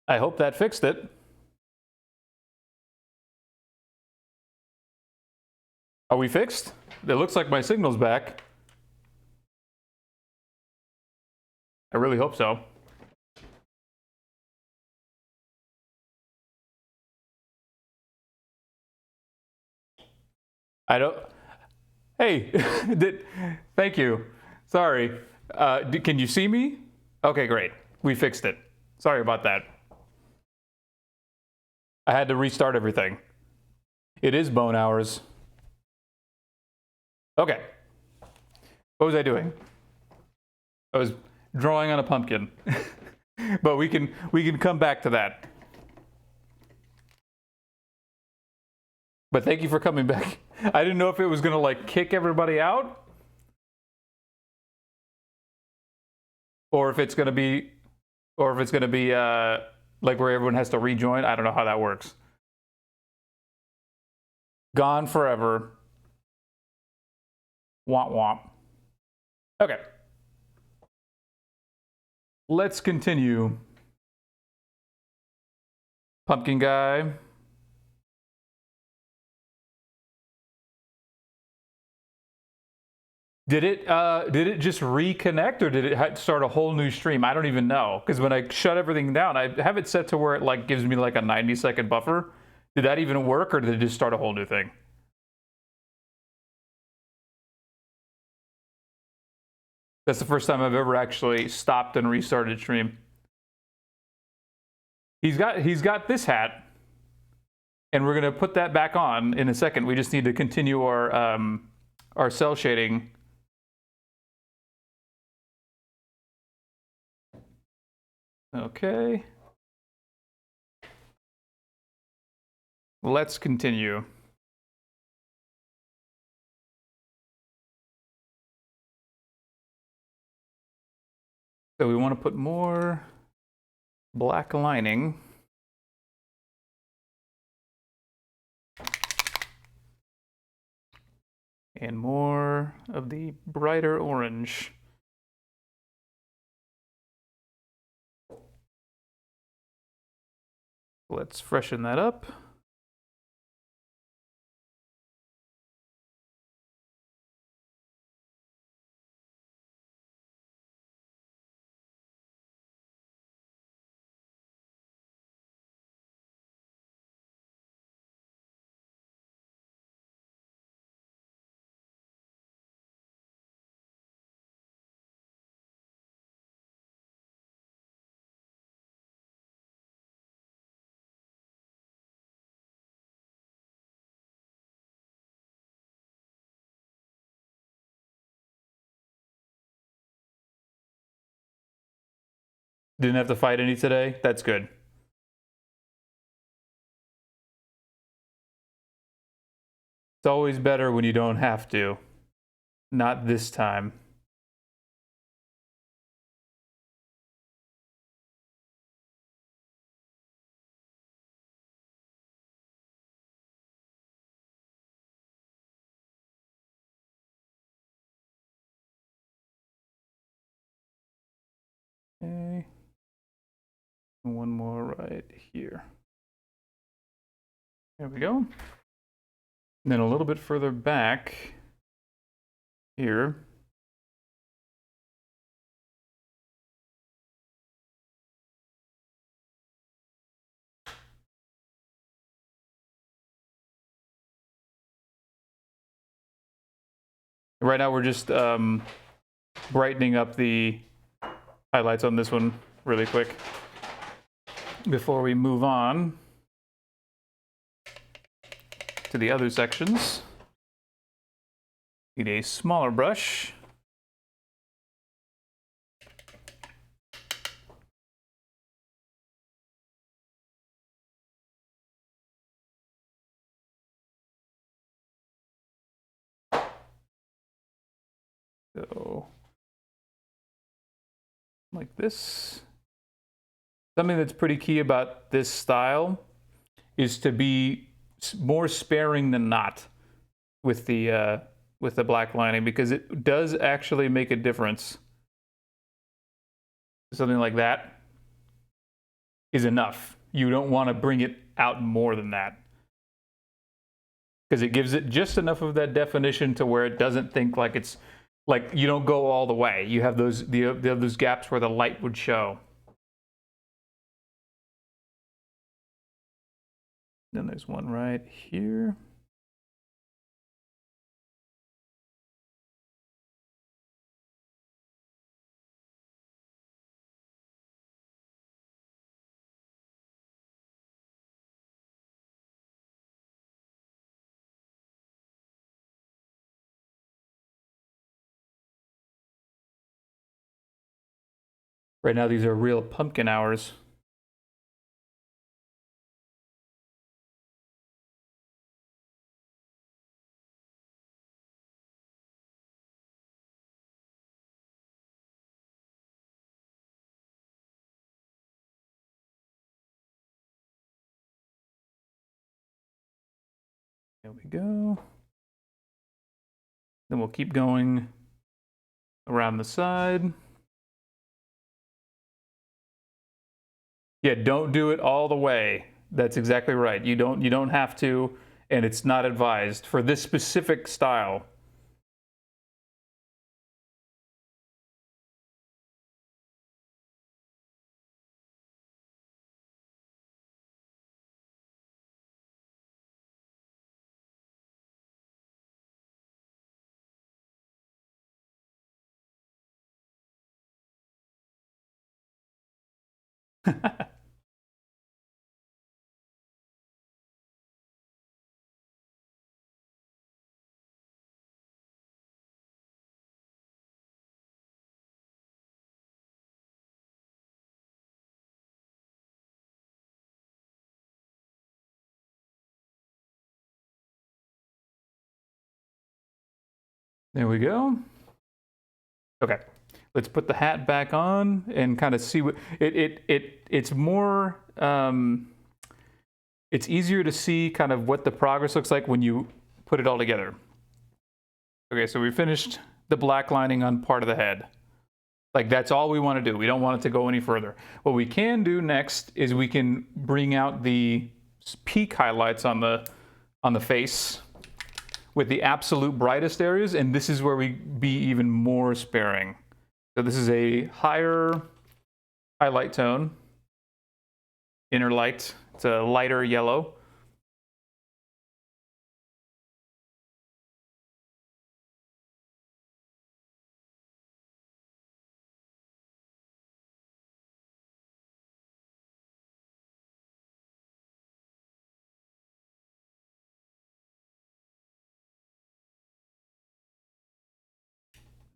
I hope that fixed it. Are we fixed? It looks like my signal's back. I really hope so. I don't... Hey, thank you. Sorry. Can you see me? Okay, great. We fixed it. Sorry about that. I had to restart everything. It is bone hours. Okay. What was I doing? I was drawing on a pumpkin. But we can come back to that. But thank you for coming back. I didn't know if it was gonna like kick everybody out, or if it's gonna be like where everyone has to rejoin. I don't know how that works. Gone forever. Womp womp. Okay. Let's continue. Pumpkin guy. Did it just reconnect, or did it start a whole new stream? I don't even know, because when I shut everything down, I have it set to where it like gives me like a 90-second buffer. Did that even work, or did it just start a whole new thing? That's the first time I've ever actually stopped and restarted stream. He's got this hat, and we're gonna put that back on in a second. We just need to continue our cell shading. Okay. Let's continue. So we want to put more black lining. And more of the brighter orange. Let's freshen that up. Didn't have to fight any today. That's good. It's always better when you don't have to. Not this time. Okay. One more right here. There we go. And then a little bit further back here. Right now we're just brightening up the highlights on this one really quick before we move on to the other sections. Need a smaller brush. So, like this. Something that's pretty key about this style is to be more sparing than not with the black lining, because it does actually make a difference. Something like that. is enough. You don't want to bring it out more than that, because it gives it just enough of that definition to where it doesn't think like it's like you don't go all the way. You have those those gaps where the light would show. Then there's one right here. Right now, these are real pumpkin hours. There we go. Then we'll keep going around the side. Yeah, don't do it all the way. That's exactly right. You don't have to, and it's not advised for this specific style. There we go. Okay, let's put the hat back on and kind of see what it's more. It's easier to see kind of what the progress looks like when you put it all together. Okay, so we finished the black lining on part of the head. Like that's all we want to do. We don't want it to go any further. What we can do next is we can bring out the peak highlights on the face with the absolute brightest areas, and this is where we be even more sparing. So this is a higher highlight tone, inner light. It's a lighter yellow.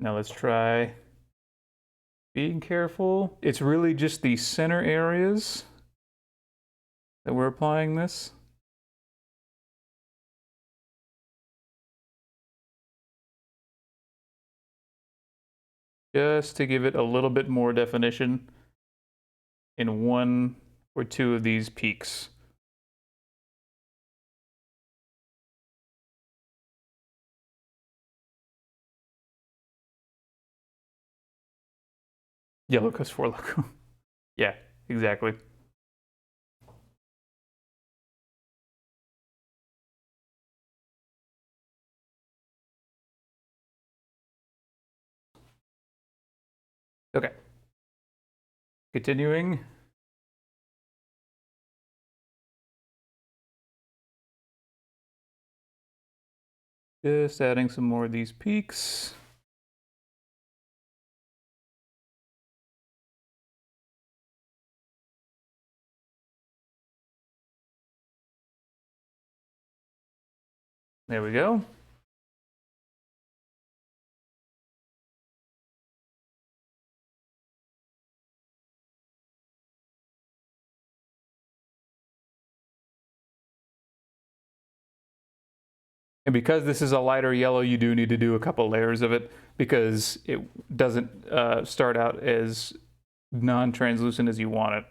Now let's try being careful. It's really just the center areas that we're applying this. Just to give it a little bit more definition in one or two of these peaks. Yellow Coast 4 logo. Yeah, exactly. Okay. Continuing. Just adding some more of these peaks. There we go. And because this is a lighter yellow, you do need to do a couple layers of it because it doesn't start out as non-translucent as you want it.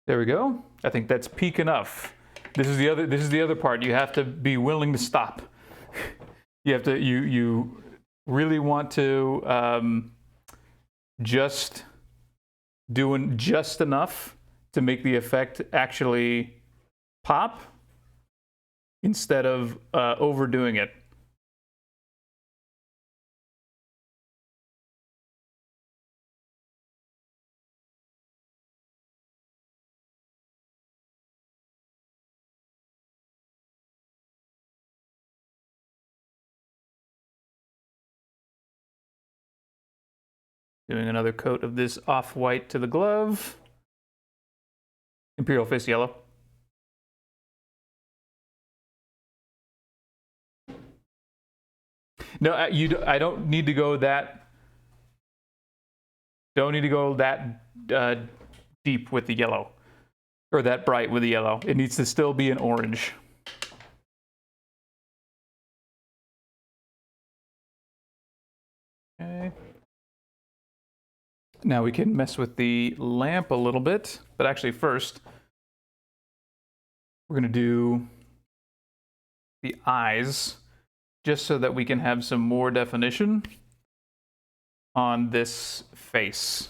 There we go. I think that's peak enough. This is the other part. You have to be willing to stop. You have to really want to just doing just enough to make the effect actually pop instead of overdoing it. Doing another coat of this off-white to the glove. Imperial Fist yellow. No, I don't need to go that. Don't need to go that deep with the yellow, or that bright with the yellow. It needs to still be an orange. Okay. Now we can mess with the lamp a little bit, but actually first, we're gonna do the eyes, just so that we can have some more definition on this face.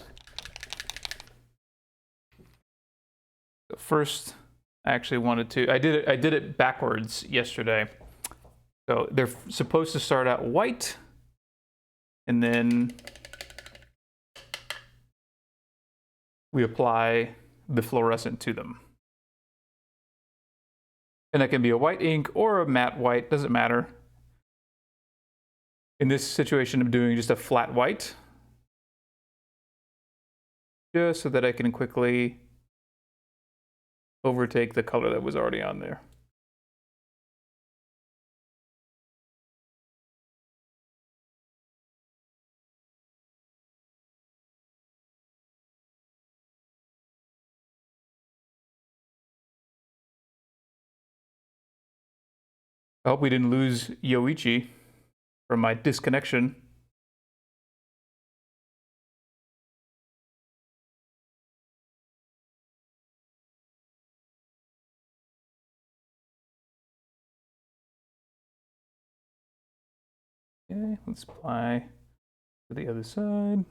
So first, I actually wanted to, I did it backwards yesterday. So they're supposed to start out white, and then we apply the fluorescent to them. And that can be a white ink or a matte white, doesn't matter. In this situation, I'm doing just a flat white, just so that I can quickly overtake the color that was already on there. I hope we didn't lose Yoichi from my disconnection. Okay, let's apply to the other side.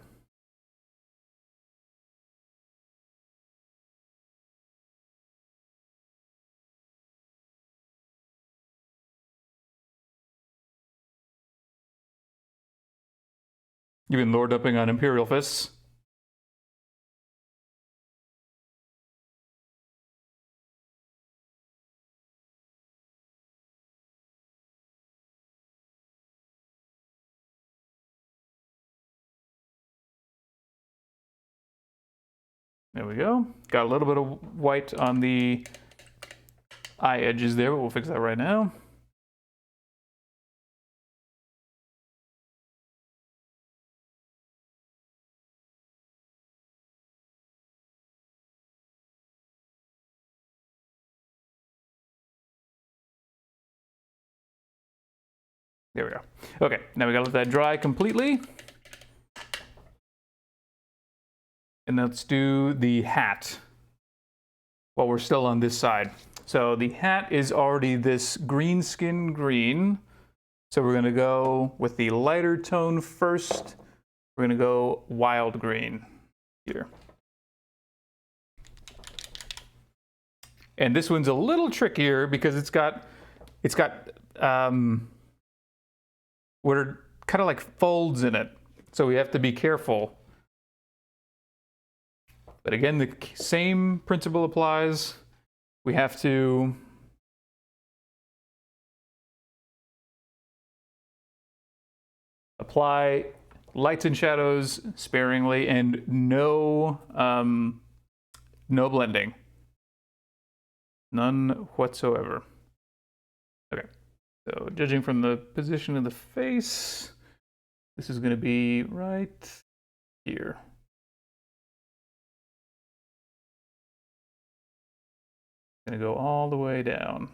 You've been lord upping on Imperial Fists. There we go. Got a little bit of white on the eye edges there, but we'll fix that right now. There we go. Okay, now we gotta let that dry completely. And let's do the hat while we're still on this side. So the hat is already this green skin green. So we're gonna go with the lighter tone first. We're gonna go wild green here. And this one's a little trickier because it's got what are kind of like folds in it. So we have to be careful. But again, the same principle applies. We have to apply lights and shadows sparingly and no blending. None whatsoever. Okay, so judging from the position of the face, this is going to be right here. Going to go all the way down.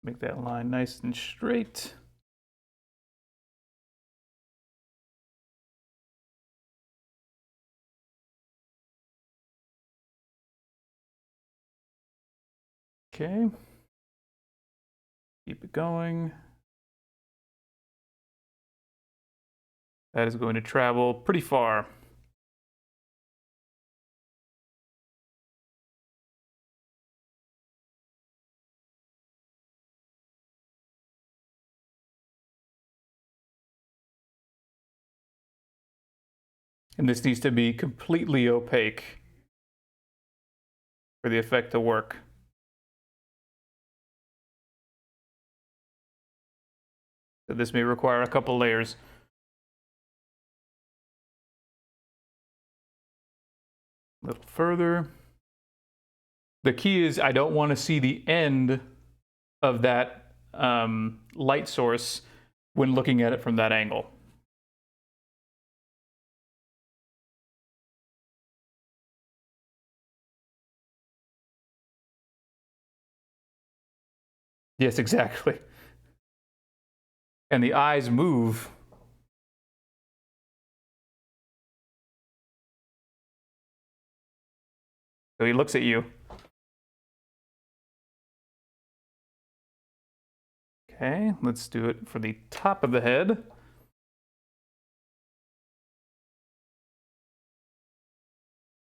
Make that line nice and straight. Okay. Keep it going. That is going to travel pretty far. And this needs to be completely opaque for the effect to work. So this may require a couple layers. A little further. The key is I don't want to see the end of that light source when looking at it from that angle. Yes, exactly. And the eyes move. So he looks at you. Okay, let's do it for the top of the head.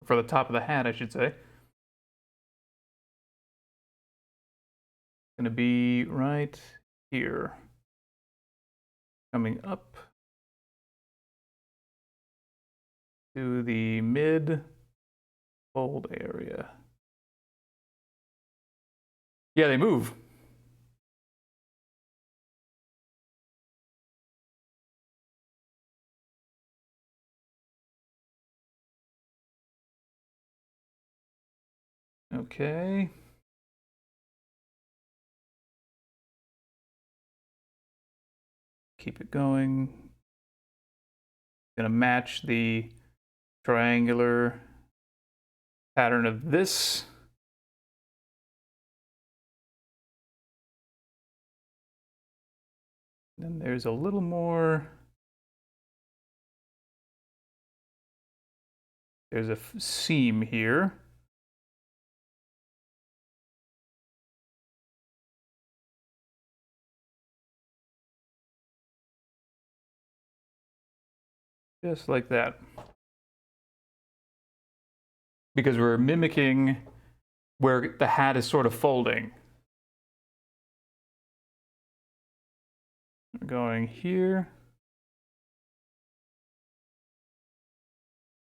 For the top of the hat, I should say. Gonna be right here. Coming up to the mid fold area. Yeah, they move. Okay. Keep it going. Gonna match the triangular pattern of this. Then there's a little more. There's a seam here. Just like that. Because we're mimicking where the hat is sort of folding. We're going here.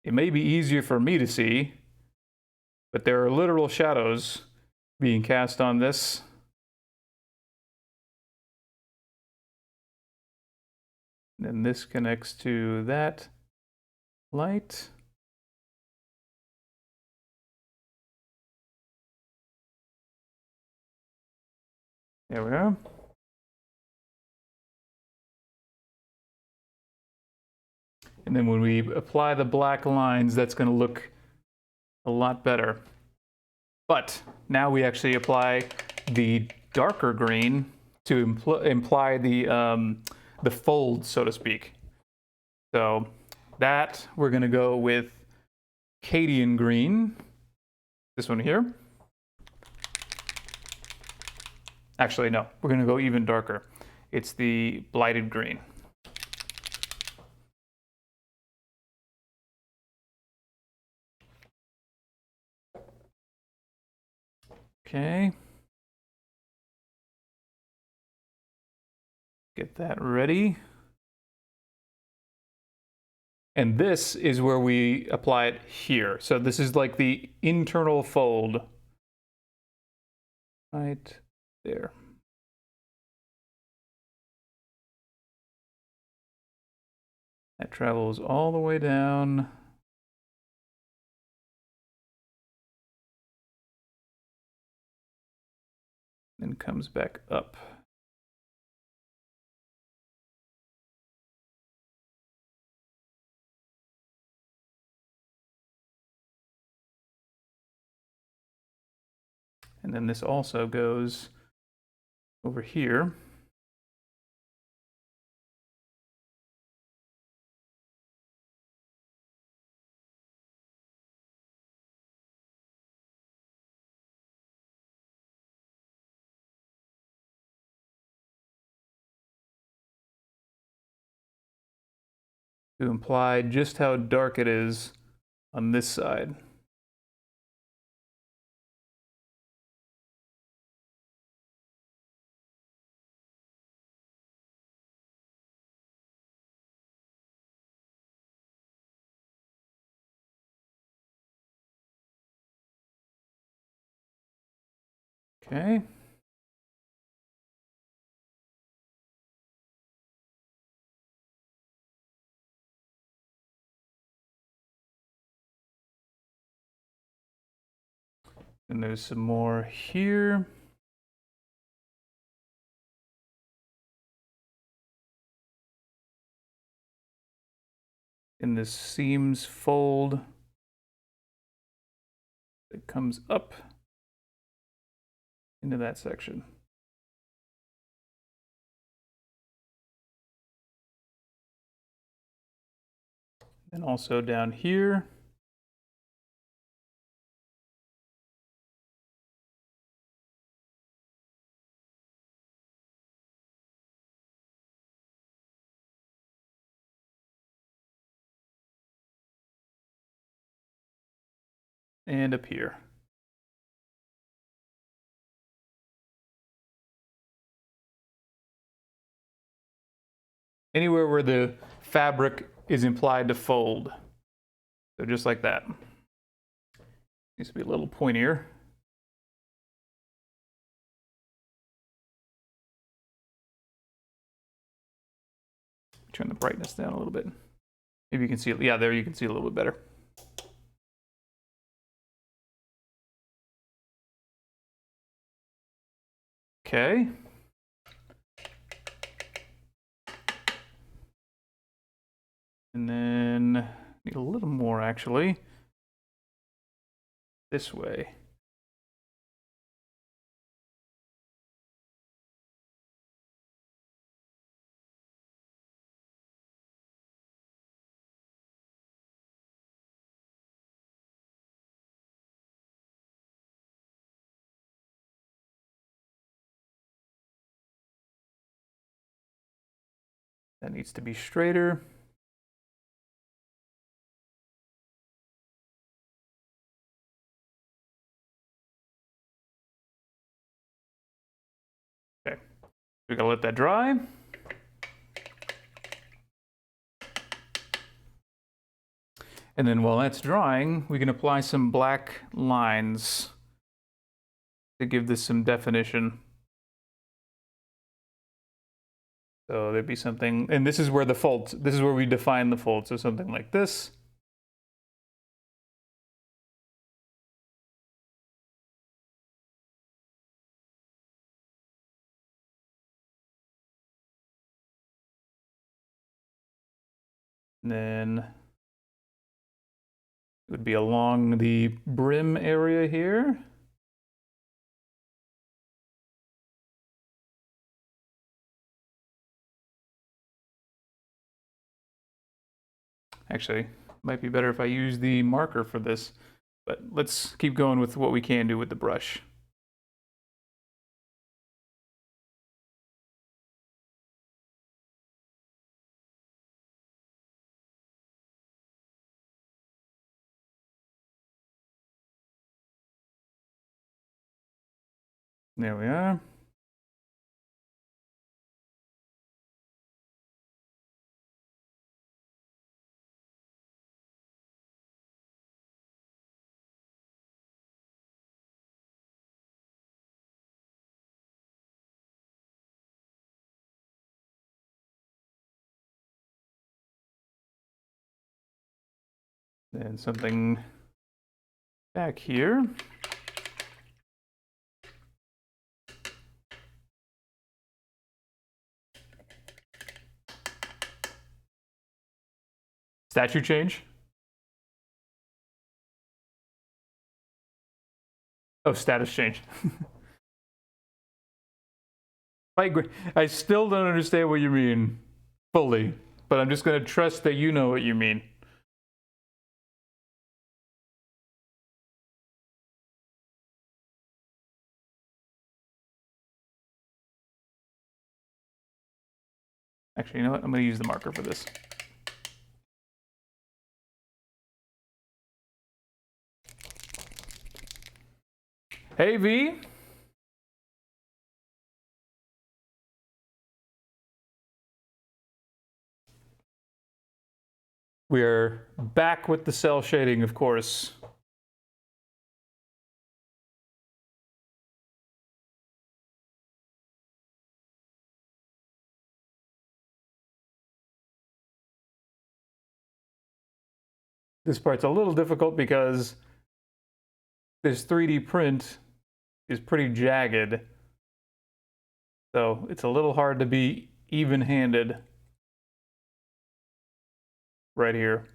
It may be easier for me to see, but there are literal shadows being cast on this. And this connects to that light. There we are. And then when we apply the black lines, that's going to look a lot better. But now we actually apply the darker green to imply the fold, so to speak. So that we're going to go with Cadian green, this one here. Actually, no, we're going to go even darker. It's the blighted green. Okay. Get that ready. And this is where we apply it here. So this is like the internal fold. Right there. That travels all the way down. And comes back up. And then this also goes over here. To imply just how dark it is on this side. Okay. And there's some more here. In this seams fold that comes up into that section. And also down here. And up here. Anywhere where the fabric is implied to fold. So just like that. Needs to be a little pointier. Turn the brightness down a little bit. Maybe you can see it. Yeah, there you can see it a little bit better. Okay. And then need a little more actually. This way. That needs to be straighter. Okay, we gotta let that dry. And then while that's drying, we can apply some black lines to give this some definition. So there'd be something, and this is where the folds, this is where we define the fold. So something like this. And then it would be along the brim area here. Actually, might be better if I use the marker for this, but let's keep going with what we can do with the brush. There we are. Then something back here. Statue change. Oh, status change. I still don't understand what you mean fully, but I'm just going to trust that you know what you mean. Actually, you know what? I'm going to use the marker for this. Hey, V. We're back with the cell shading, of course. This part's a little difficult because this 3D print is pretty jagged. So it's a little hard to be even-handed right here.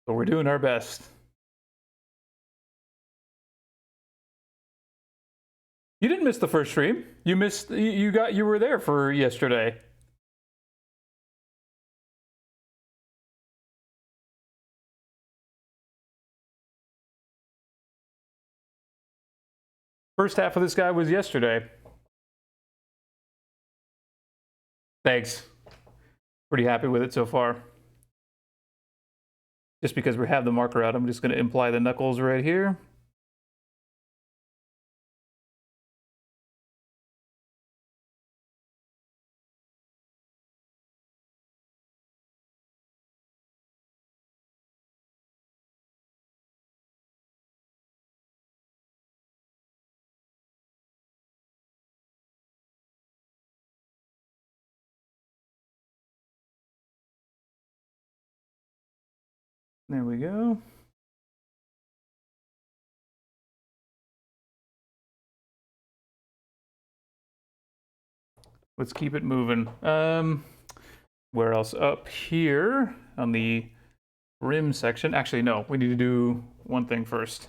But we're doing our best. You didn't miss the first stream. You missed. You were there for yesterday. First half of this guy was yesterday. Thanks. Pretty happy with it so far. Just because we have the marker out, I'm just going to imply the knuckles right here. There we go. Let's keep it moving. Where else? Up here on the rim section. Actually, no, we need to do one thing first.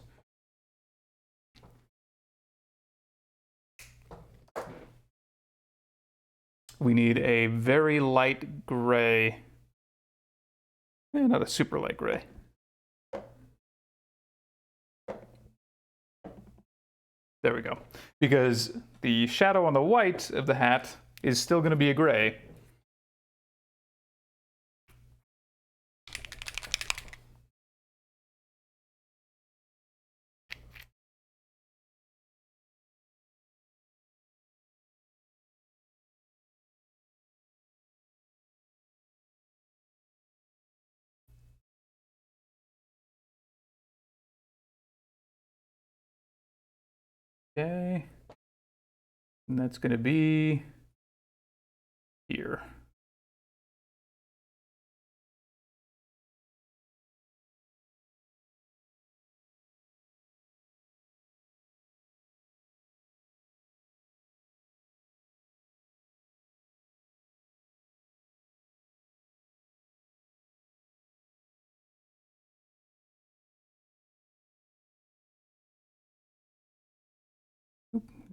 We need a very light gray. Not a super light gray. There we go. Because the shadow on the white of the hat is still going to be a gray. Okay. And that's going to be here.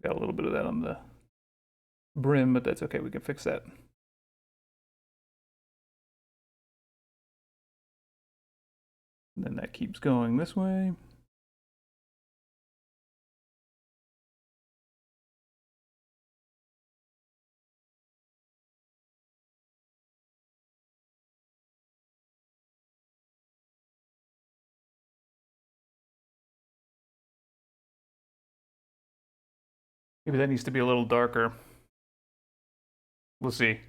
Got a little bit of that on the brim, but that's okay. We can fix that. And then that keeps going this way. Maybe that needs to be a little darker. We'll see.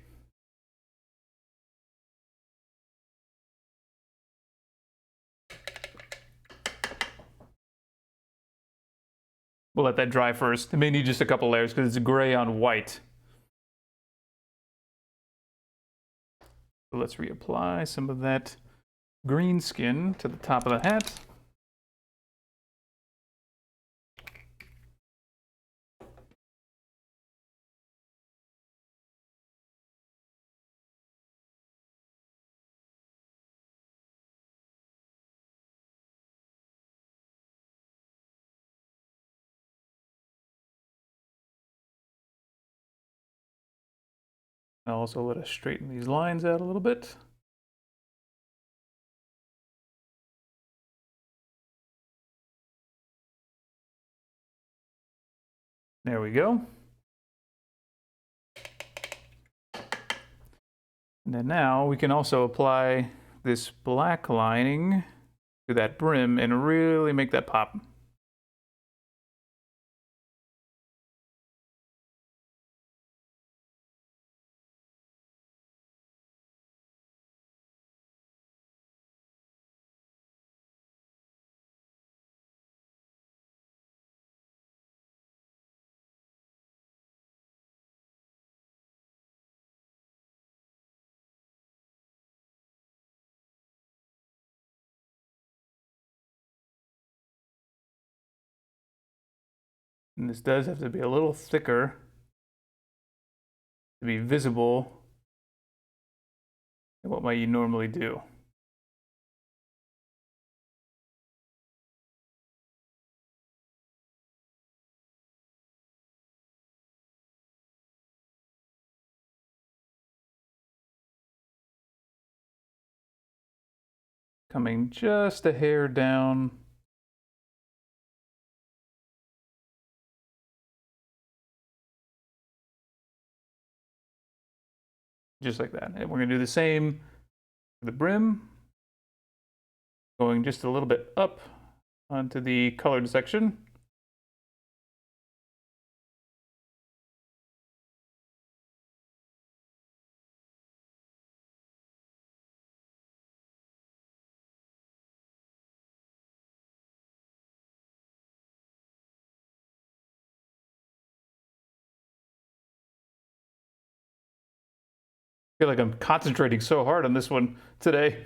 We'll let that dry first. It may need just a couple layers because it's gray on white. So let's reapply some of that green skin to the top of the hat. I'll also let us straighten these lines out a little bit. There we go. And then now we can also apply this black lining to that brim and really make that pop. And this does have to be a little thicker to be visible than what might you normally do. Coming just a hair down. Just like that. And we're going to do the same for the brim. Going just a little bit up onto the colored section. I feel like I'm concentrating so hard on this one today.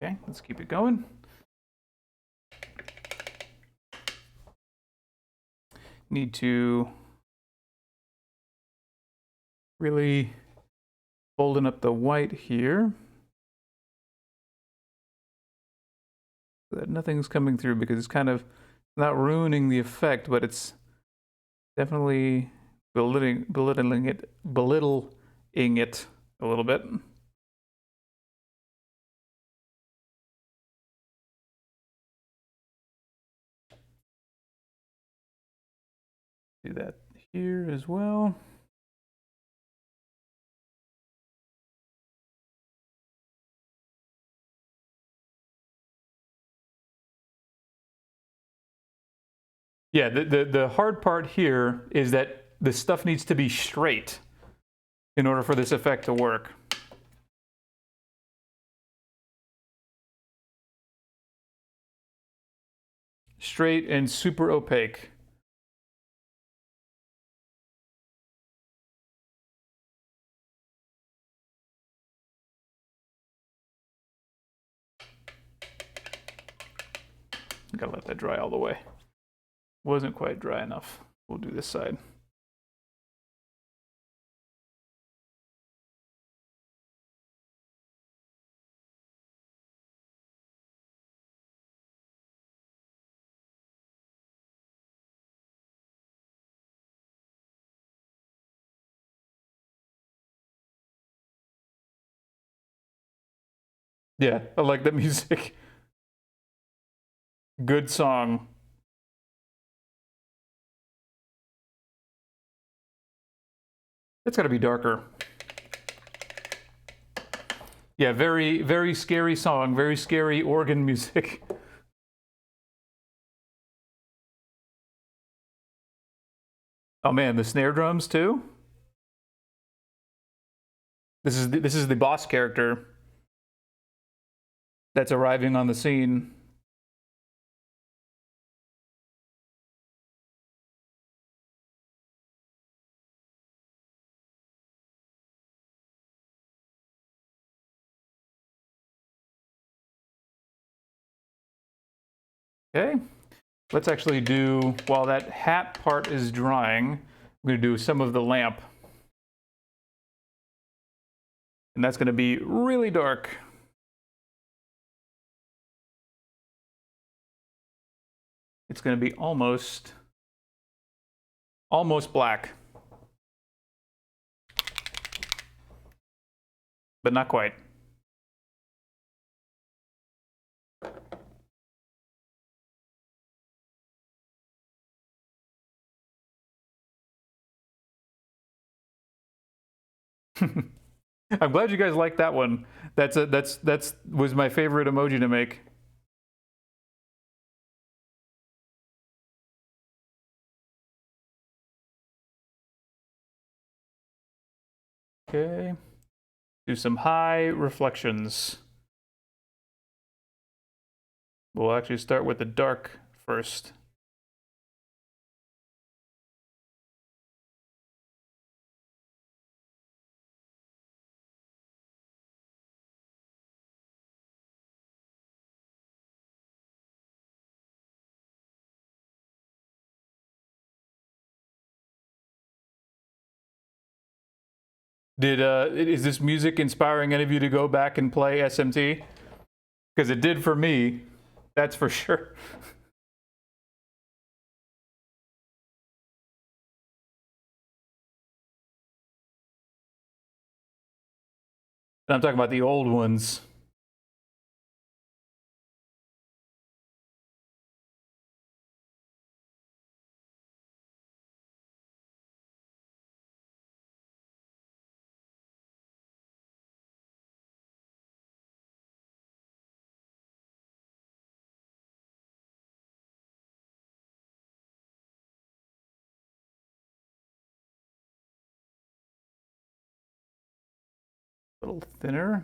Okay, let's keep it going. Need to really bolden up the white here so that nothing's coming through, because it's kind of not ruining the effect, but it's definitely belittling it a little bit. Do that here as well. Yeah, the hard part here is that the stuff needs to be straight in order for this effect to work. Straight and super opaque. Gotta let that dry all the way. Wasn't quite dry enough. We'll do this side. Yeah, I like that music. Good song. It's gotta be darker. Yeah, very, very scary song, very scary organ music. Oh man, the snare drums too? This is the boss character that's arriving on the scene. Okay, let's actually do, while that hat part is drying, I'm gonna do some of the lamp. And that's going to be really dark. It's going to be almost black. But not quite. I'm glad you guys liked that one. That's was my favorite emoji to make. Okay. Do some high reflections. We'll actually start with the dark first. Is this music inspiring any of you to go back and play SMT? Because it did for me, that's for sure. I'm talking about the old ones. A little thinner.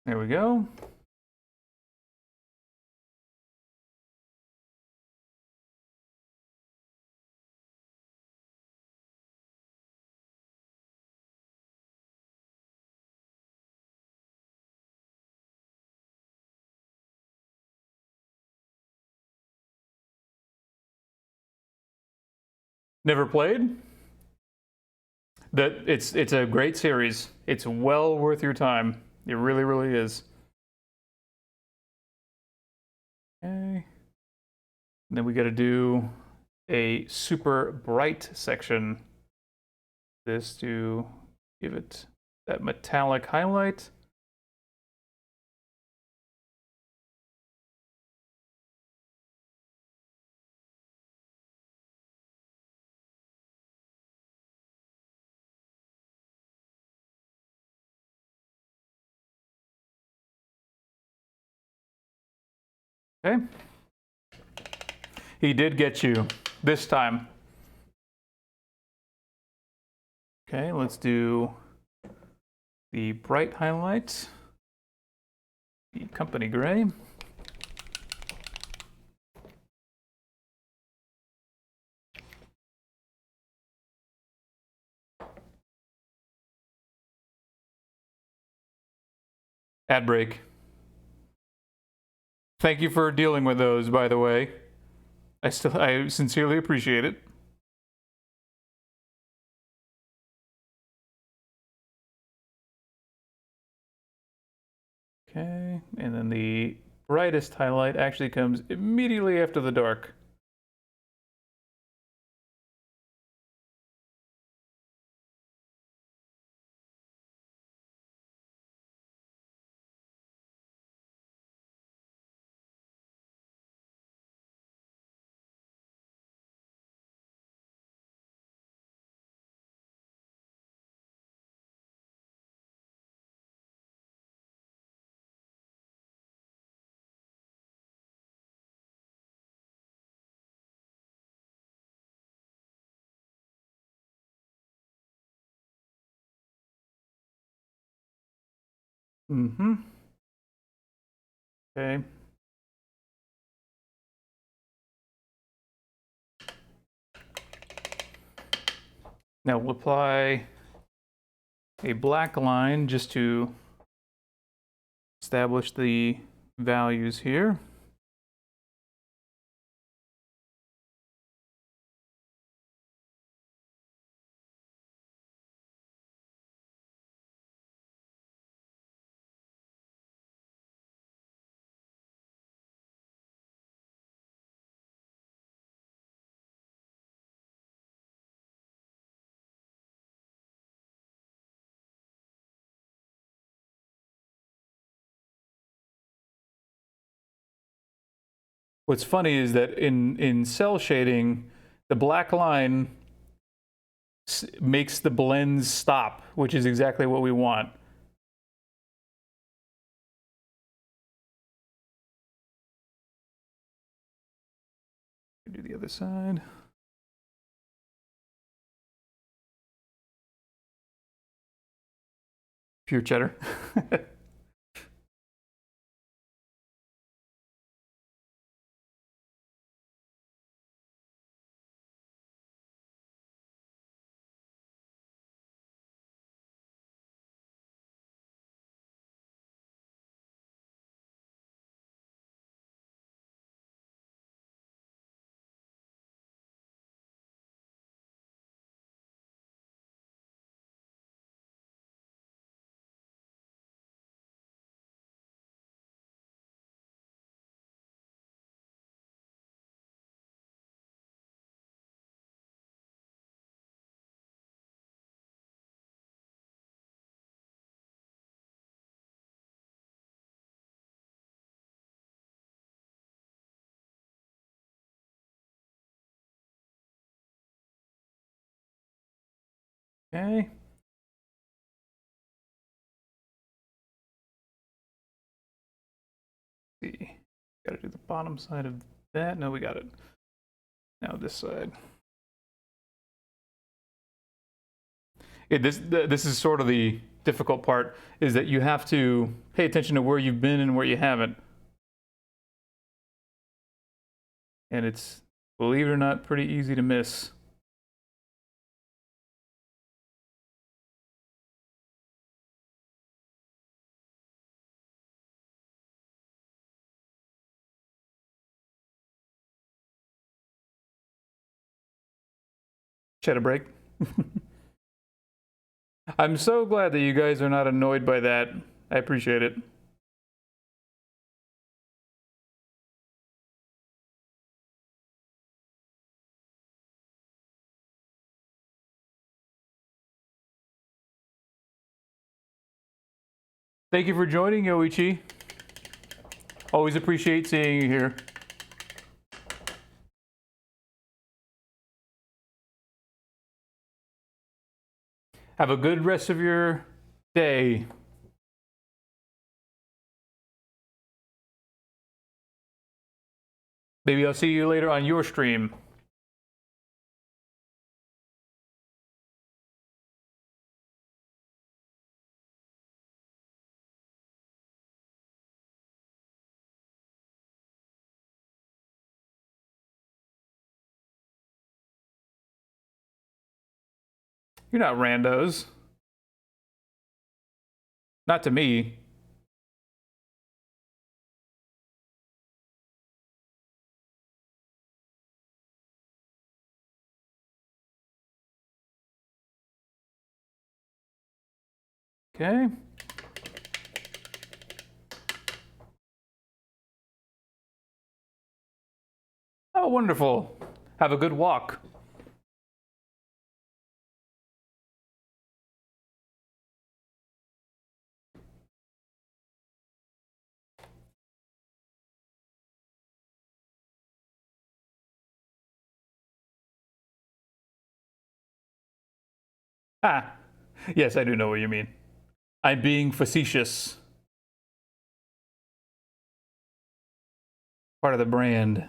There we go. Never played? It's a great series. It's well worth your time. It really, really is. Okay. And then we got to do a super bright section. This to give it that metallic highlight. Okay. He did get you this time. Okay, let's do the bright highlight, the company gray. Ad break. Thank you for dealing with those, by the way. I sincerely appreciate it. Okay, and then the brightest highlight actually comes immediately after the dark. Mm-hmm. Okay. Now we'll apply a black line just to establish the values here. What's funny is that in cell shading, the black line makes the blends stop, which is exactly what we want. Do the other side. Pure cheddar. Okay. Let's see. Gotta do the bottom side of that. No, we got it. Now this side. This is sort of the difficult part, is that you have to pay attention to where you've been and where you haven't. And it's, believe it or not, pretty easy to miss. Cheddar break. I'm so glad that you guys are not annoyed by that. I appreciate it. Thank you for joining, Yoichi. Always appreciate seeing you here. Have a good rest of your day. Maybe I'll see you later on your stream. You're not randos. Not to me. Okay. Oh, wonderful. Have a good walk. Ah, yes, I do know what you mean. I'm being facetious. Part of the brand.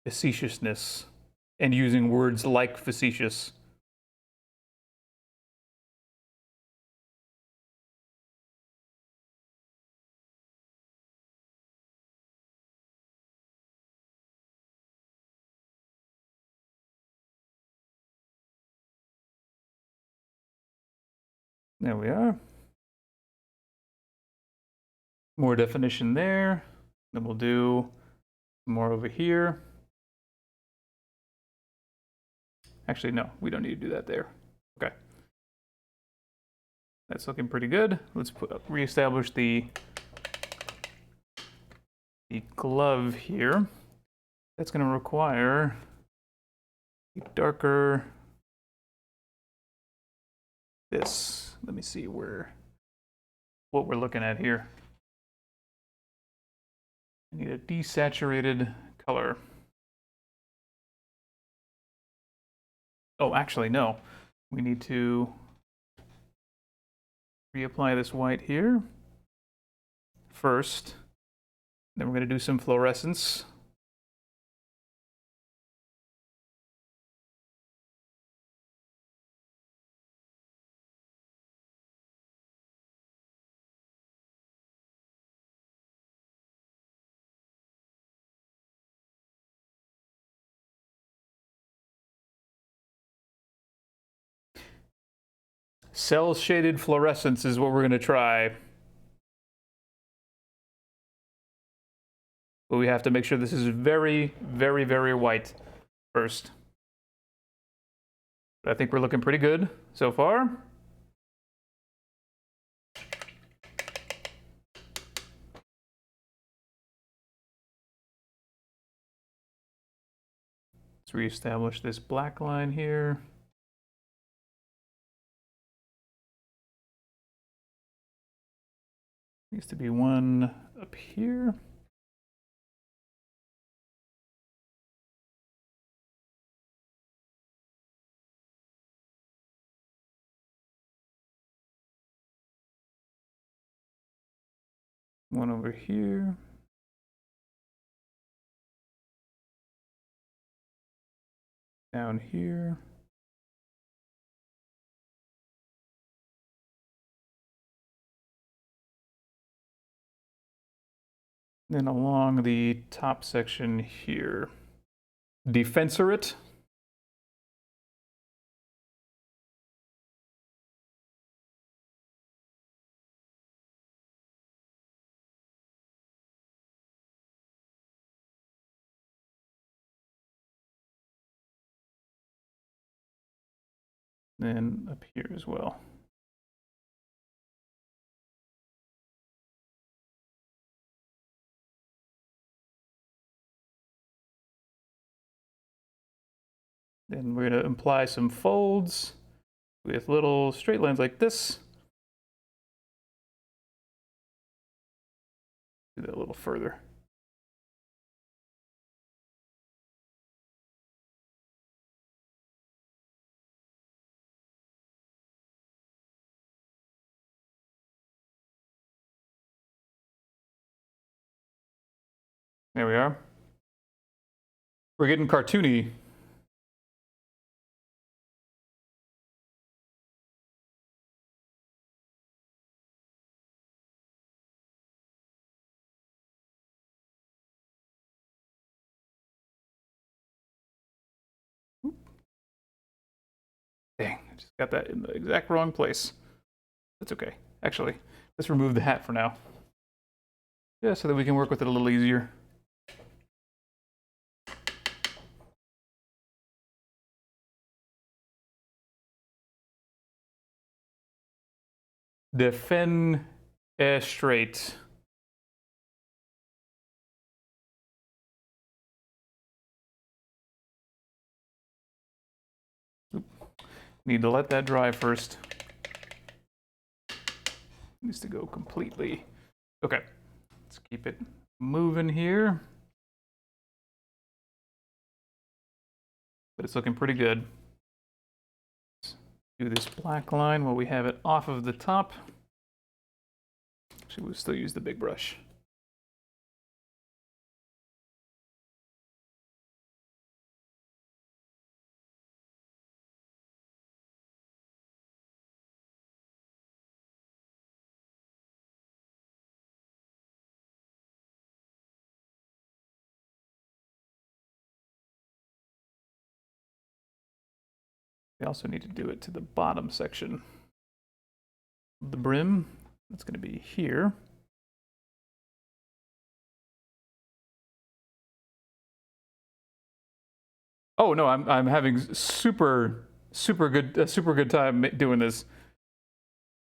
Facetiousness. And using words like facetious. There we are. More definition there. Then we'll do more over here. Actually, no, we don't need to do that there. Okay. That's looking pretty good. Let's reestablish the glove here. That's going to require a darker this. Let me see what we're looking at here. We need a desaturated color. Oh, actually, no. We need to reapply this white here first. Then we're going to do some fluorescence. Cell shaded fluorescence is what we're going to try. But we have to make sure this is very, very, very white first. But I think we're looking pretty good so far. Let's reestablish this black line here. Needs to be one up here. One over here. Down here. Then along the top section here. Defensor it. Then up here as well. Then we're going to apply some folds with little straight lines like this. Do that a little further. There we are. We're getting cartoony. Dang, I just got that in the exact wrong place. That's okay. Actually, let's remove the hat for now. Yeah, so that we can work with it a little easier. Defenestrate. Need to let that dry first. Needs to go completely. Okay, let's keep it moving here. But it's looking pretty good. Let's do this black line while we have it off of the top. Actually, we'll still use the big brush. We also need to do it to the bottom section of the brim. That's going to be here. Oh no, I'm having super good time doing this.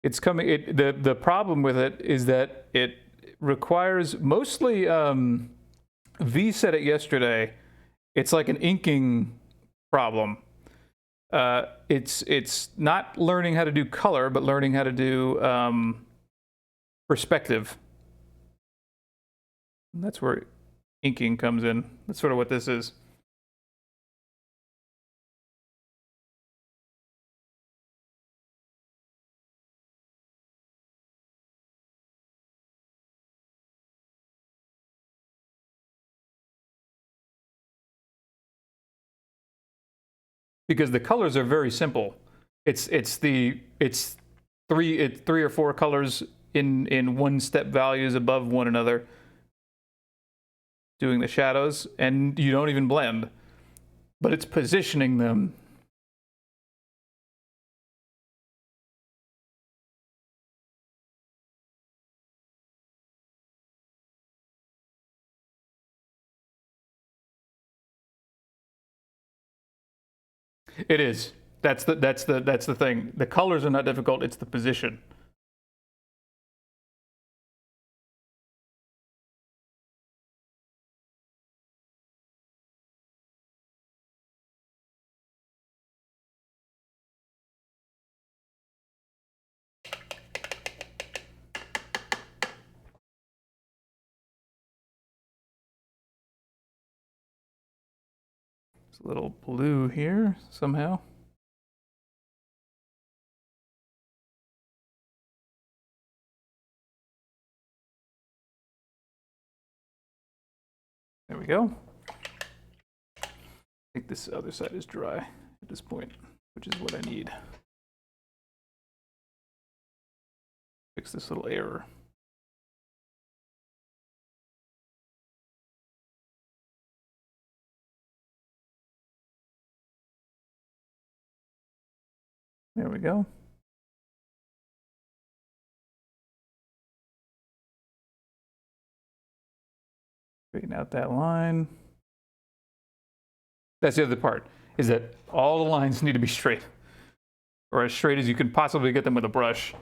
It's coming. The problem with it is that it requires mostly. V said it yesterday. It's like an inking problem. It's not learning how to do color, but learning how to do perspective. And that's where inking comes in. That's sort of what this is. Because the colors are very simple. It's three or four colors in one step values above one another, doing the shadows, and you don't even blend, but it's positioning them. It is. That's the thing. The colors are not difficult. It's the position. It's a little blue here somehow. There we go. I think this other side is dry at this point, which is what I need. Fix this little error. There we go. Straighten out that line. That's the other part, is that all the lines need to be straight, or as straight as you can possibly get them with a brush.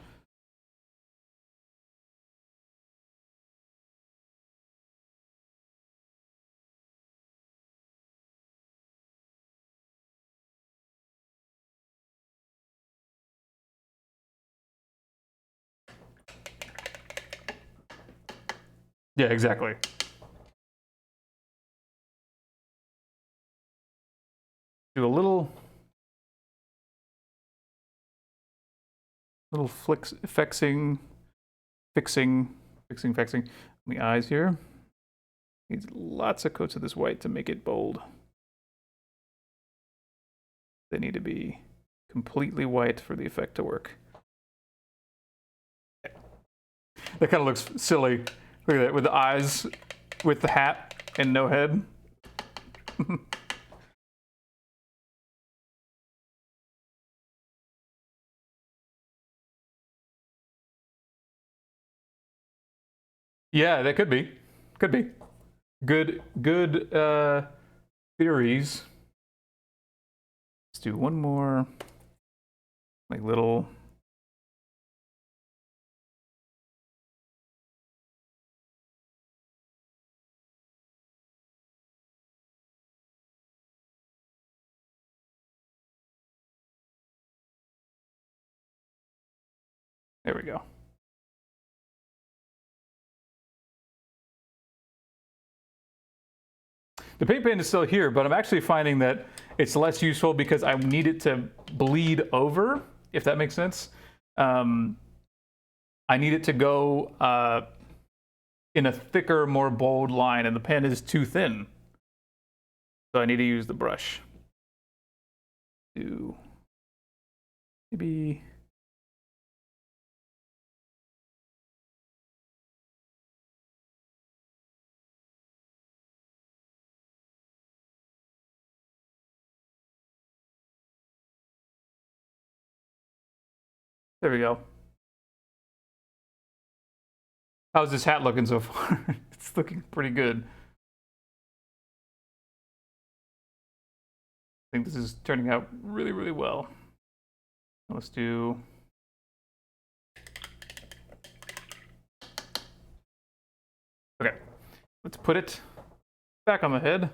Yeah, exactly. Do a little fixing on the eyes here. Needs lots of coats of this white to make it bold. They need to be completely white for the effect to work. That kind of looks silly. Look at that, with the eyes, with the hat, and no head. Yeah, that could be. Could be. Good theories. Let's do one more, like little. There we go. The paint pen is still here, but I'm actually finding that it's less useful because I need it to bleed over, if that makes sense. I need it to go in a thicker, more bold line, and the pen is too thin. So I need to use the brush. Do maybe. There we go. How's this hat looking so far? It's looking pretty good. I think this is turning out really, really well. Let's do. Okay, let's put it back on the head.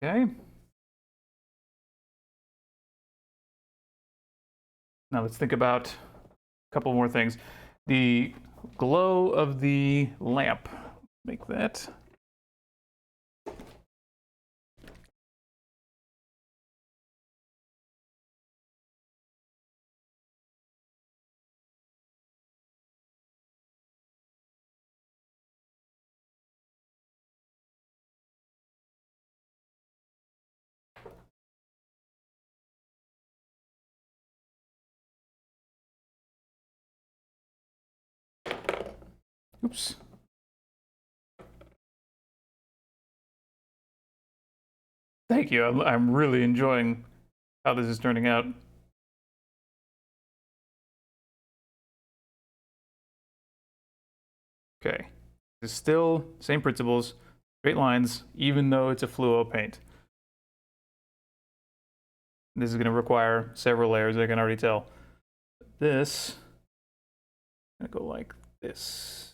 Okay. Now let's think about a couple more things. The glow of the lamp. Make that. Oops. Thank you. I'm really enjoying how this is turning out. Okay. It's still same principles, straight lines, even though it's a fluo paint. This is going to require several layers, I can already tell. This, I'm going to go like this.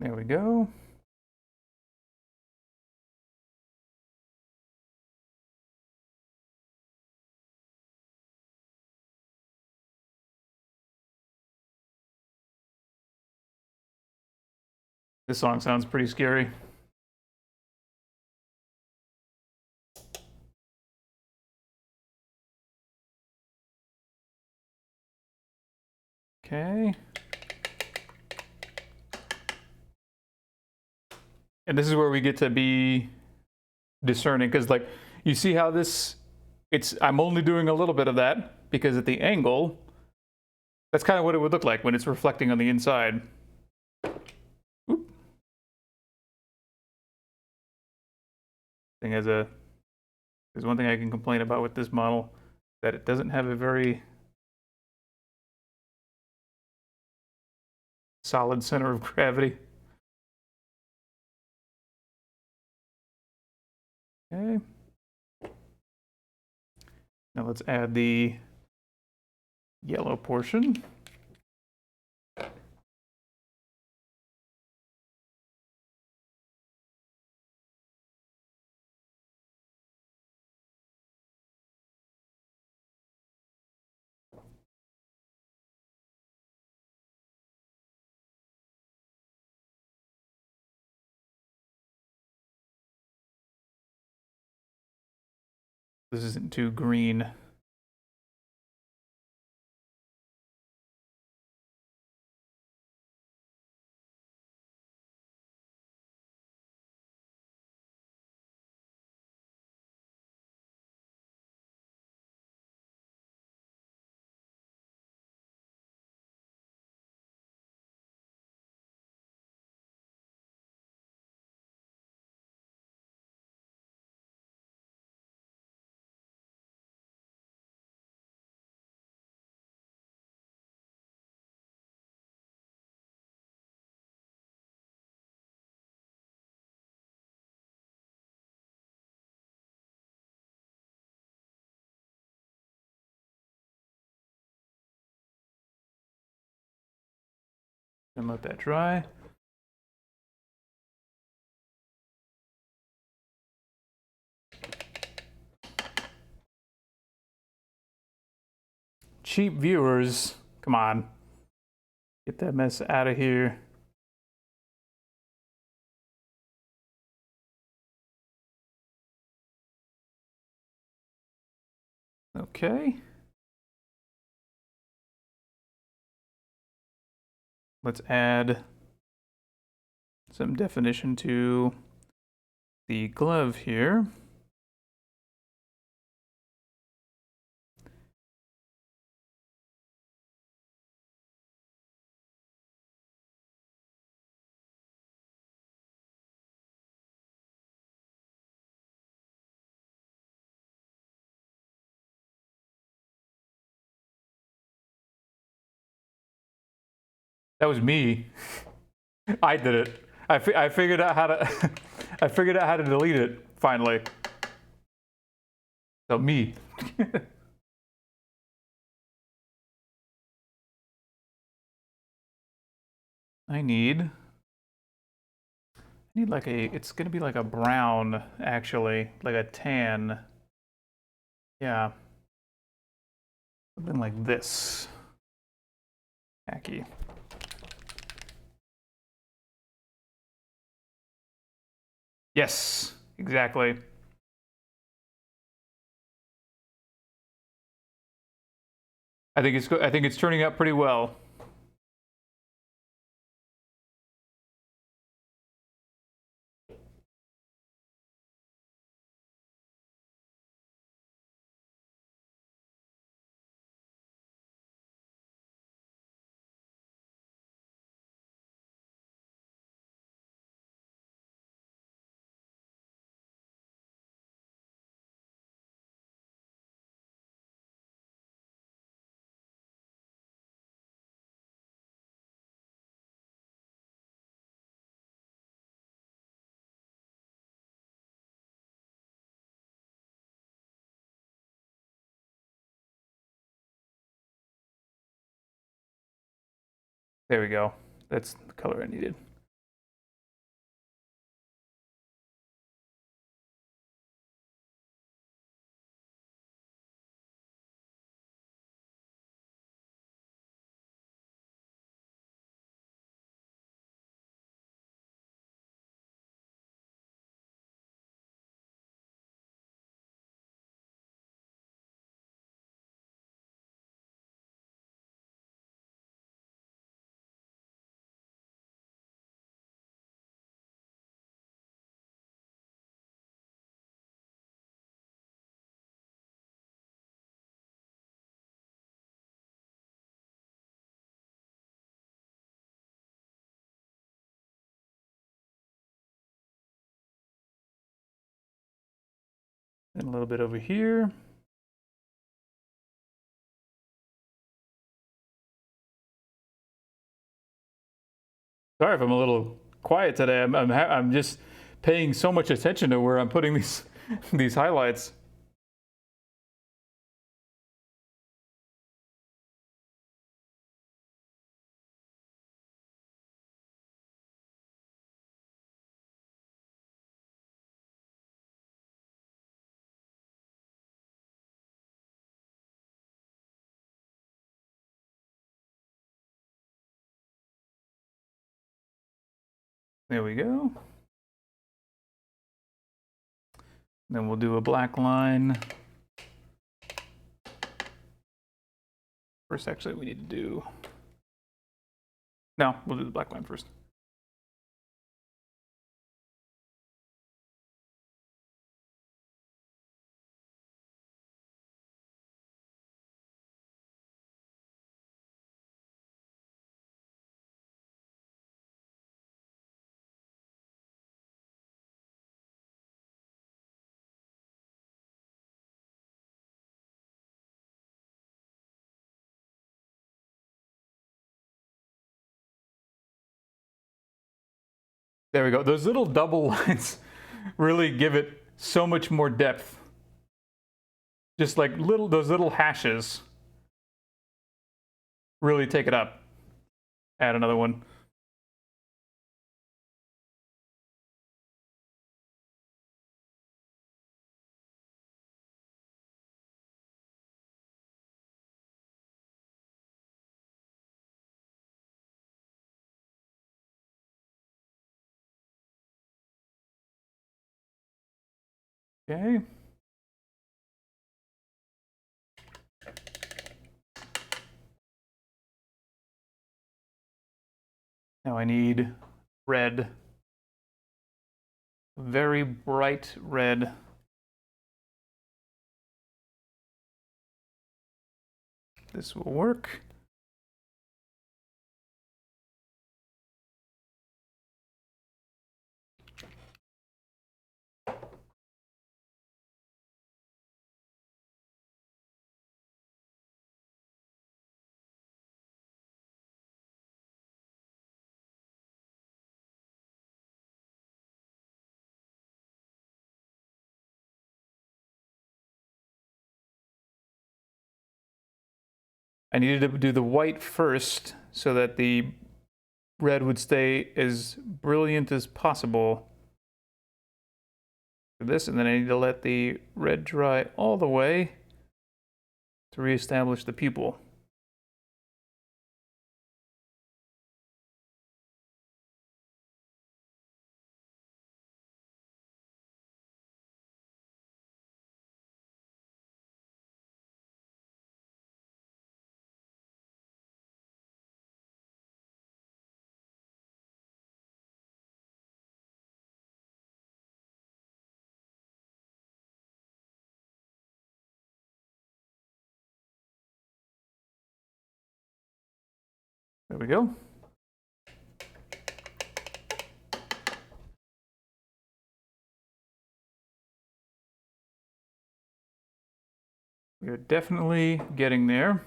There we go. This song sounds pretty scary. Okay. And this is where we get to be discerning, because like you see how this, I'm only doing a little bit of that because at the angle, that's kind of what it would look like when it's reflecting on the inside. Oop. There's one thing I can complain about with this model, that it doesn't have a very solid center of gravity. Okay. Now let's add the yellow portion. This isn't too green. And let that dry. Cheap viewers, come on. Get that mess out of here. Okay. Let's add some definition to the glove here. That was me. I did it. I figured out how to I figured out how to delete it finally. So me. I need like a, it's gonna be like a brown actually, like a tan. Yeah. Something like this. Khaki. Yes, exactly. I think it's turning out pretty well. There we go. That's the color I needed. And a little bit over here. Sorry if I'm a little quiet today. I'm just paying so much attention to where I'm putting these these highlights. There we go. Then we'll do a black line. First, actually, we need to do... No, we'll do the black line first. There we go. Those little double lines really give it so much more depth. Just like those little hashes really take it up. Add another one. Okay. Now I need red, very bright red. This will work. I needed to do the white first so that the red would stay as brilliant as possible for this, and then I need to let the red dry all the way to reestablish the pupil. There we go. We are definitely getting there.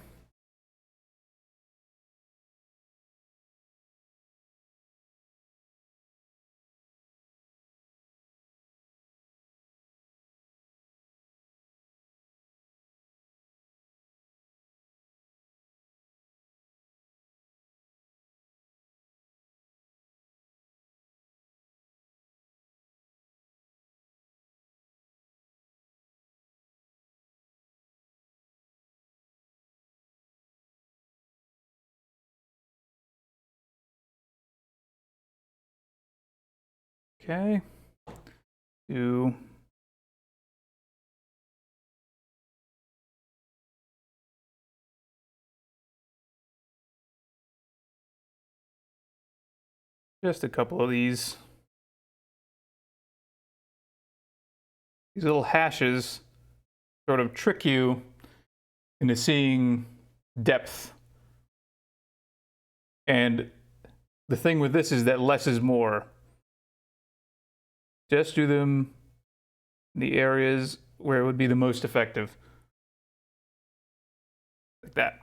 Okay. Just a couple of these. These little hashes sort of trick you into seeing depth. And the thing with this is that less is more. Just do them in the areas where it would be the most effective. Like that.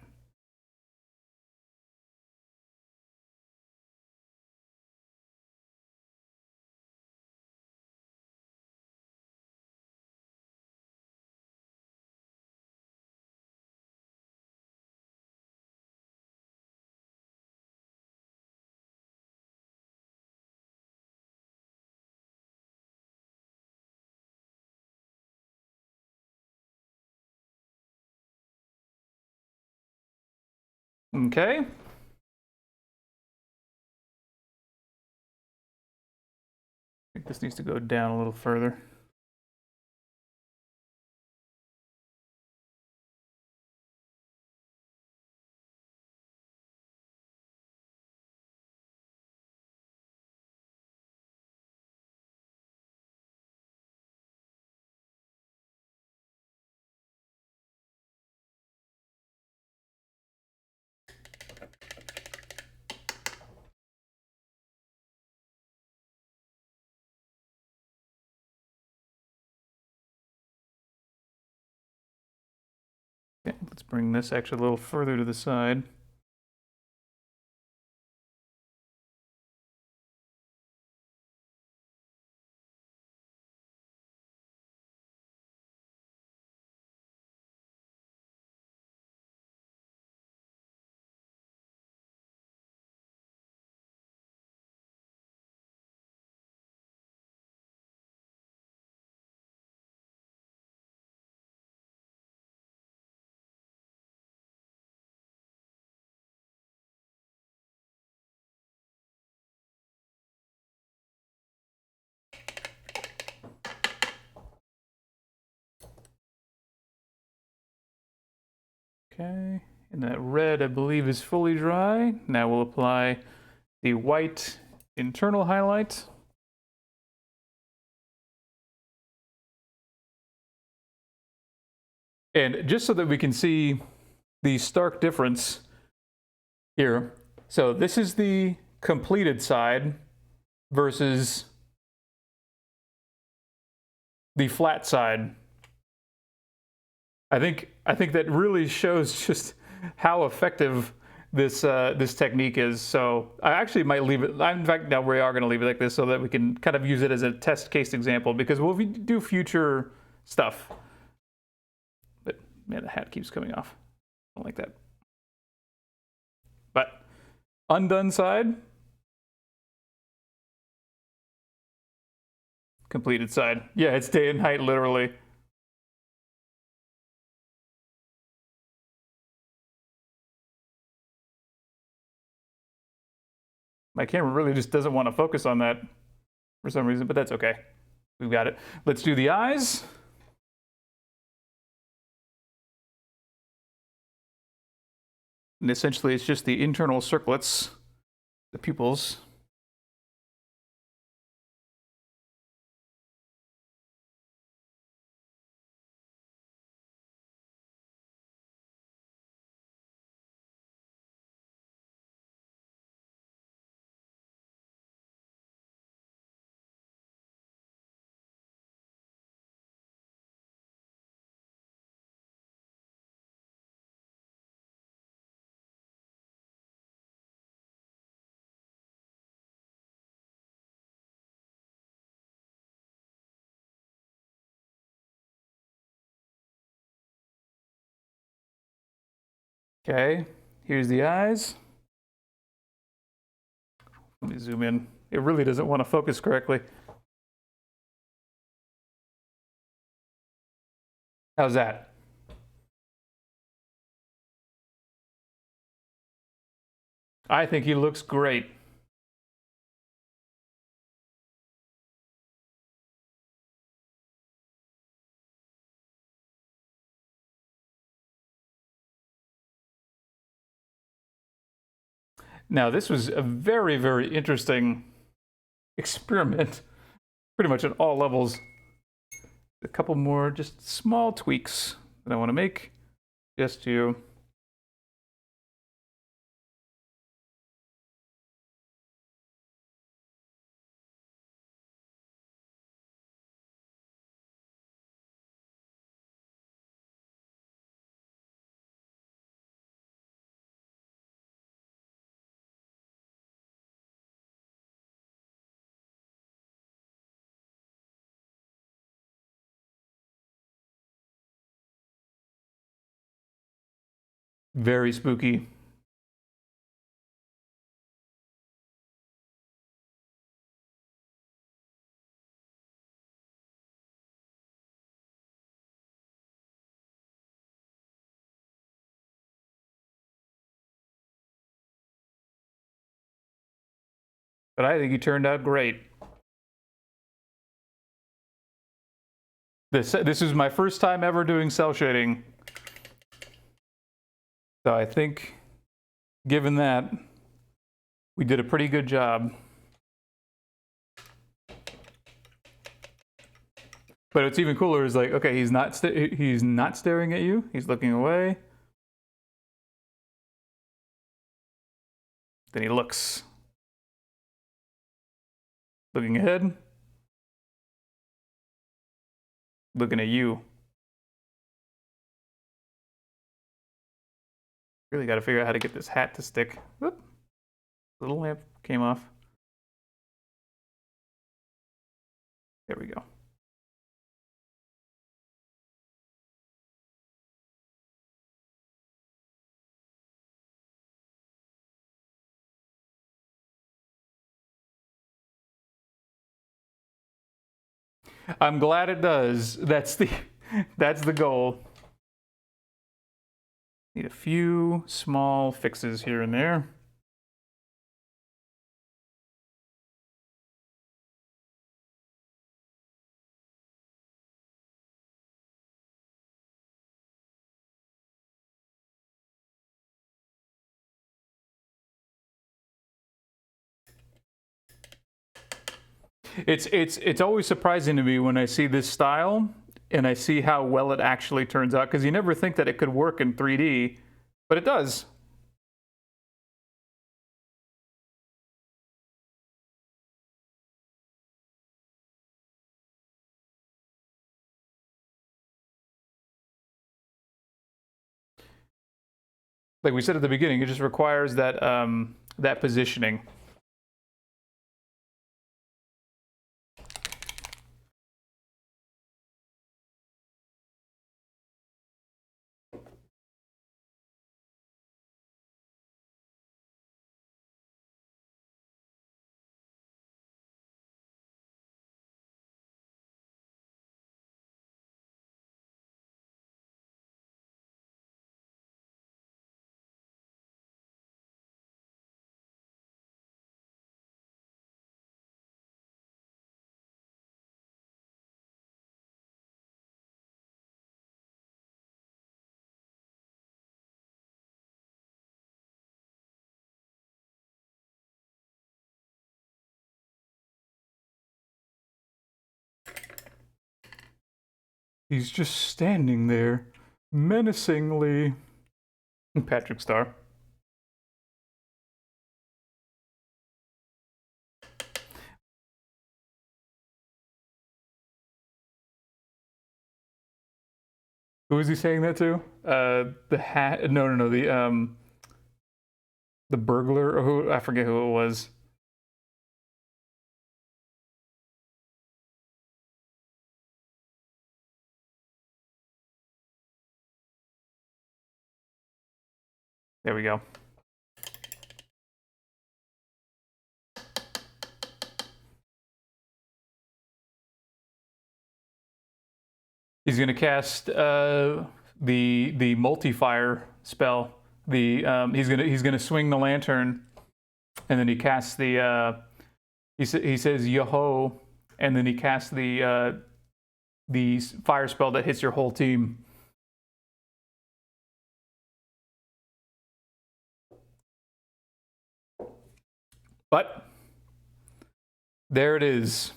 Okay. I think this needs to go down a little further. Okay, let's bring this actually a little further to the side. Okay, and that red I believe is fully dry. Now we'll apply the white internal highlight. And just so that we can see the stark difference here. So this is the completed side versus the flat side. I think that really shows just how effective this this technique is. So I actually might leave it. In fact, now we are going to leave it like this so that we can kind of use it as a test case example, because we'll do future stuff. But man, the hat keeps coming off. I don't like that. But undone side, completed side. Yeah, it's day and night, literally. My camera really just doesn't want to focus on that for some reason, but that's okay. We've got it. Let's do the eyes. And essentially, it's just the internal circlets, the pupils. Okay, here's the eyes. Let me zoom in. It really doesn't want to focus correctly. How's that? I think he looks great. Now, this was a very, very interesting experiment, pretty much at all levels. A couple more just small tweaks that I want to make just to very spooky. But I think he turned out great. This is my first time ever doing cell shading. So I think, given that, we did a pretty good job. But what's even cooler is like, okay, he's not staring at you. He's looking away. Then he looks. Looking ahead. Looking at you. Really got to figure out how to get this hat to stick. Whoop. Little lamp came off. There we go. I'm glad it does. That's the goal. Need a few small fixes here and there. It's always surprising to me when I see this style and I see how well it actually turns out, because you never think that it could work in 3D, but it does. Like we said at the beginning, it just requires that that positioning. He's just standing there, menacingly. Patrick Star. Who was he saying that to? The hat? No. The burglar, or who? I forget who it was. There we go. He's gonna cast the multi-fire spell. He's gonna swing the lantern, and then he casts the he says yo-ho, and then he casts the fire spell that hits your whole team. But there it is.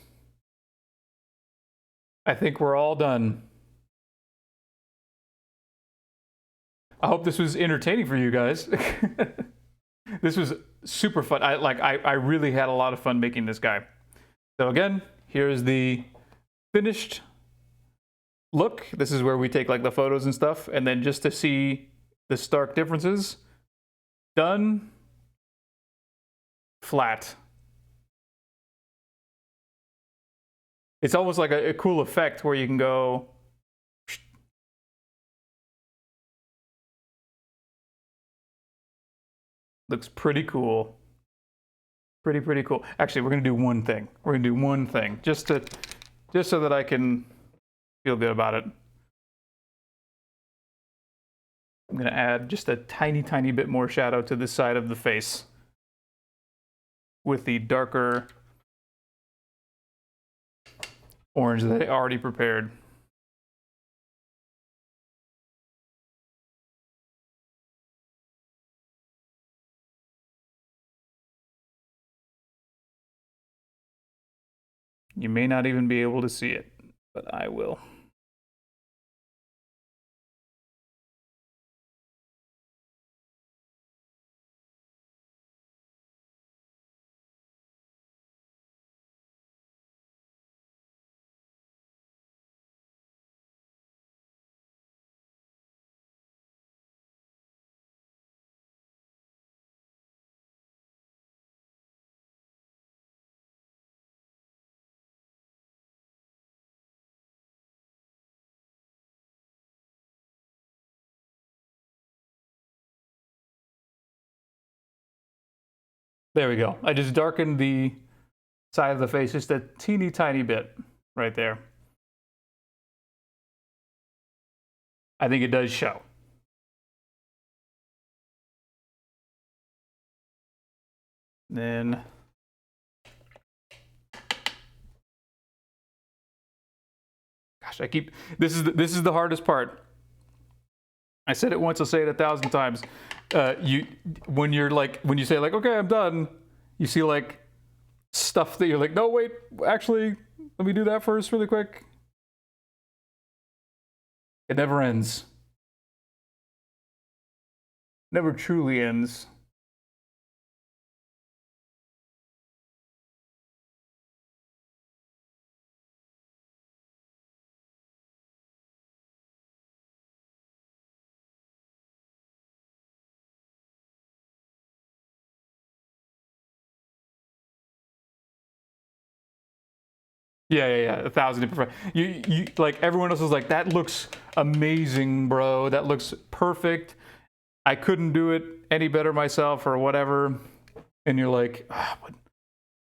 I think we're all done. I hope this was entertaining for you guys. This was super fun. I really had a lot of fun making this guy. So again, here's the finished look. This is where we take like the photos and stuff, and then just to see the stark differences. Done. Flat. It's almost like a cool effect where you can go. Looks pretty cool. Pretty cool. Actually, we're gonna do one thing. We're gonna do one thing just so that I can feel good about it. I'm gonna add just a tiny bit more shadow to the side of the face with the darker orange that I already prepared. You may not even be able to see it, but I will. There we go. I just darkened the side of the face just a teeny tiny bit right there. I think it does show. Then gosh, this is the hardest part. I said it once, I'll say it 1,000 times. When you say like, okay, I'm done, you see like stuff that you're like, no, wait, actually, let me do that first really quick. It never ends. Never truly ends. Yeah, 1,000 different. You like everyone else was like, that looks amazing, bro. That looks perfect. I couldn't do it any better myself or whatever. And you're like, but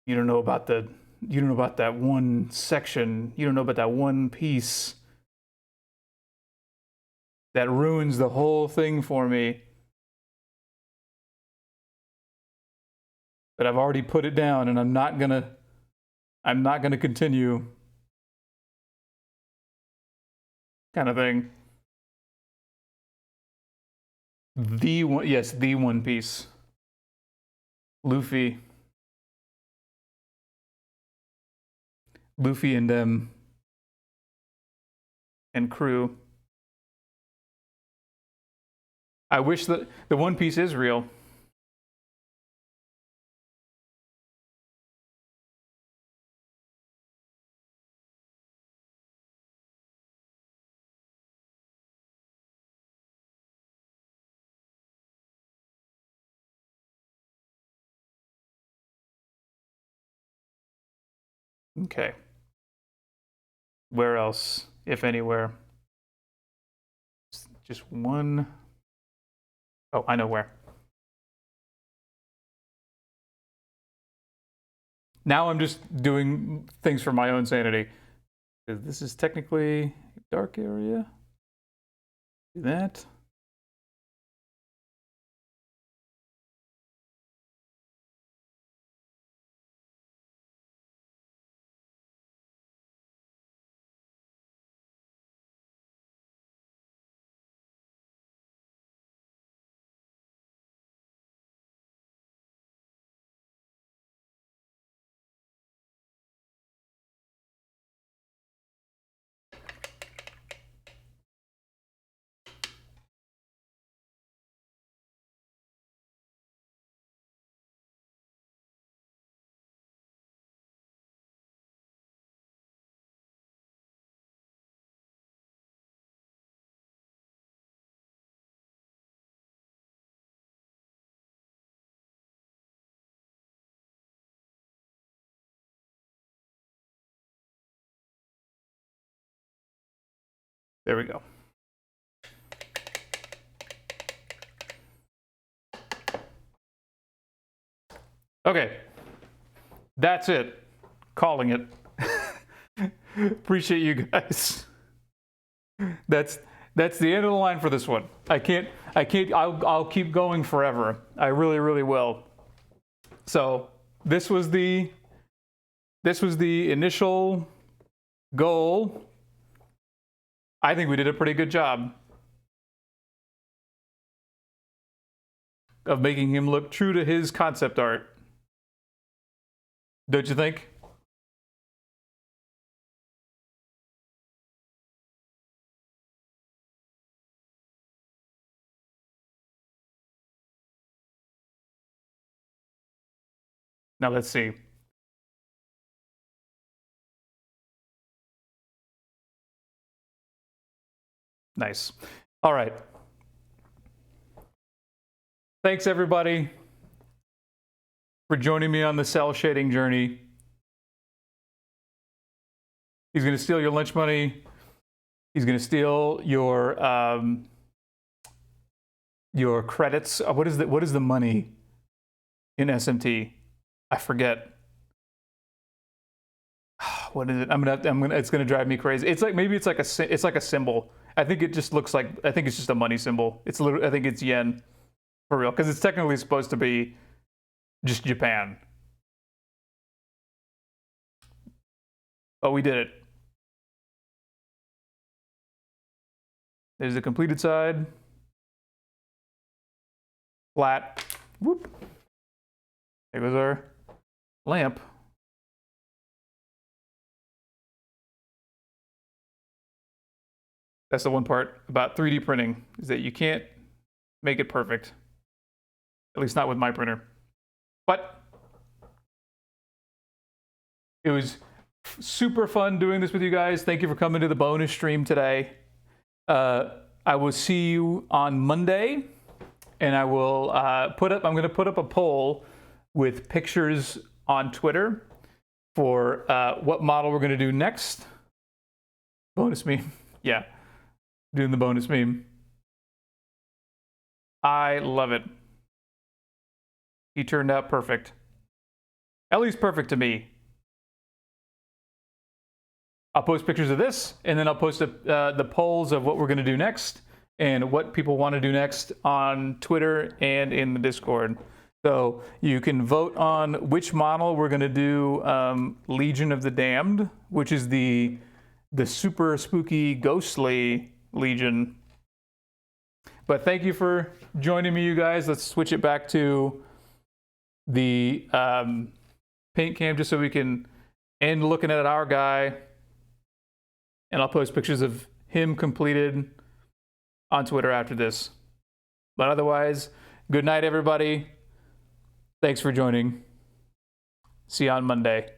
you don't know about that one section. You don't know about that one piece that ruins the whole thing for me. But I've already put it down, and I'm not gonna continue. Kind of thing. The one, yes, the One Piece. Luffy and them and crew. I wish that the One Piece is real. Okay. Where else, if anywhere? Just one. Oh, I know where. Now I'm just doing things for my own sanity. This is technically a dark area. Do that. There we go. Okay. That's it. Calling it. Appreciate you guys. That's the end of the line for this one. I'll keep going forever. I really will. So this was the initial goal. I think we did a pretty good job of making him look true to his concept art. Don't you think? Now let's see. Nice. All right. Thanks everybody for joining me on the cell shading journey. He's going to steal your lunch money. He's going to steal your credits. What is the money in SMT? I forget. What is it? It's gonna drive me crazy. It's like maybe it's like a symbol. I think it just looks like, I think it's just a money symbol. It's literally, I think it's yen for real, because it's technically supposed to be just Japan. But we did it. There's the completed side. Flat. Whoop. There goes our lamp. That's the one part about 3D printing, is that you can't make it perfect. At least not with my printer. But it was super fun doing this with you guys. Thank you for coming to the bonus stream today. I will see you on Monday, and I will I'm going to put up a poll with pictures on Twitter for what model we're going to do next. Bonus meme. Yeah, doing the bonus meme. I love it. He turned out perfect. At least perfect to me. I'll post pictures of this, and then I'll post the polls of what we're going to do next and what people want to do next on Twitter and in the Discord. So you can vote on which model we're going to do Legion of the Damned, which is the super spooky, ghostly Legion. But thank you for joining me, you guys. Let's switch it back to the paint cam just so we can end looking at our guy. And I'll post pictures of him completed on Twitter after this. But otherwise, good night, everybody. Thanks for joining. See you on Monday.